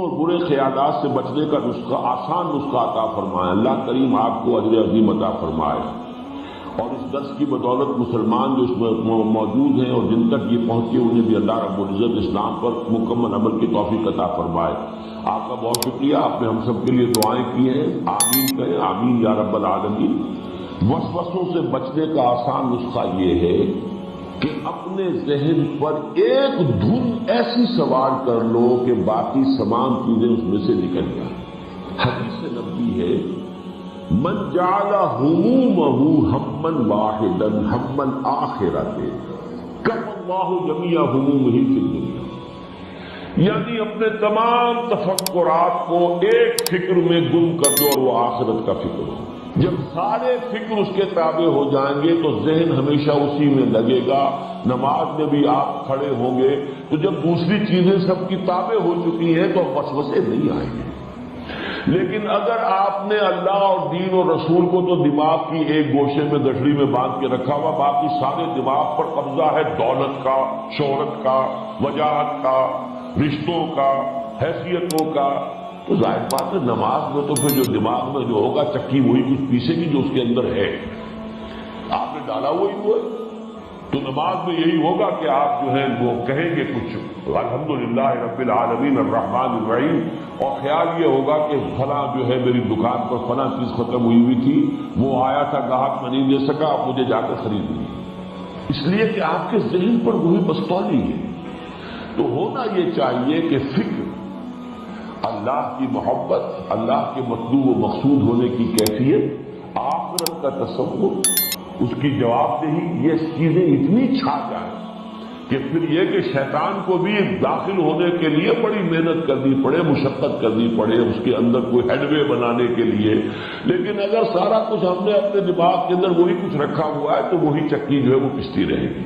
وسوسوں اور برے خیالات سے بچنے کا نسخہ، آسان نسخہ عطا فرمائے۔ اللہ کریم آپ کو اجر عظیم عطا فرمائے، اور اس درس کی بدولت مسلمان جو اس میں موجود ہیں اور جن تک یہ پہنچے انہیں بھی اللہ رب العزت اسلام پر مکمل عمل کی توفیق عطا فرمائے۔ آپ کا بہت شکریہ، آپ نے ہم سب کے لیے دعائیں کی ہیں، آمین کہیں، آمین یا رب العالمین۔ وسوسوں سے بچنے کا آسان نسخہ یہ ہے کہ اپنے ذہن پر ایک دھن ایسی سوار کر لو کہ باقی تمام چیزیں اس میں سے نکل جائیں۔ حدیث نبوی ہے، من جعل همومه ہما واحدا ہما الآخرۃ کفى اللہ جمیع همومه فی الدنیا، یعنی اپنے تمام تفکرات کو ایک فکر میں گم کر دو اور وہ آخرت کا فکر ہو۔ جب سارے فکر اس کے تابع ہو جائیں گے تو ذہن ہمیشہ اسی میں لگے گا۔ نماز میں بھی آپ کھڑے ہوں گے تو جب دوسری چیزیں سب کی تابع ہو چکی ہیں تو وسوسے نہیں آئیں گے۔ لیکن اگر آپ نے اللہ اور دین اور رسول کو تو دماغ کی ایک گوشے میں گٹھڑی میں باندھ کے رکھا ہوا، باقی سارے دماغ پر قبضہ ہے دولت کا، شہرت کا، وجاہت کا، رشتوں کا، حیثیتوں کا، تو ظاہر بات ہے نماز میں تو پھر جو دماغ میں جو ہوگا چکی وہی کچھ پیسے گی جو اس کے اندر ہے، آپ نے ڈالا وہی ہوا ہے۔ تو نماز میں یہی ہوگا کہ آپ جو ہے وہ کہیں گے کچھ الحمدللہ رب العالمین الرحمن الرحیم، اور خیال یہ ہوگا کہ فلاں جو ہے میری دکان پر فلاں چیز ختم ہوئی تھی، وہ آیا تھا گاہک میں نہیں دے سکا، آپ مجھے جا کر خرید لی، اس لیے کہ آپ کے ذہن پر وہی بستولی ہے۔ تو ہونا یہ چاہیے کہ فکر، اللہ کی محبت، اللہ کے مطلوب و مقصود ہونے کی کیفیت، آخرت کا تصور، اس کی جواب دہی، یہ چیزیں اتنی چھا جائیں کہ پھر یہ کہ شیطان کو بھی داخل ہونے کے لیے بڑی محنت کرنی پڑے، مشقت کرنی پڑے اس کے اندر کوئی ہیڈ وے بنانے کے لیے۔ لیکن اگر سارا کچھ ہم نے اپنے دماغ کے اندر وہی کچھ رکھا ہوا ہے تو وہی چکی جو ہے وہ پستی رہے گی۔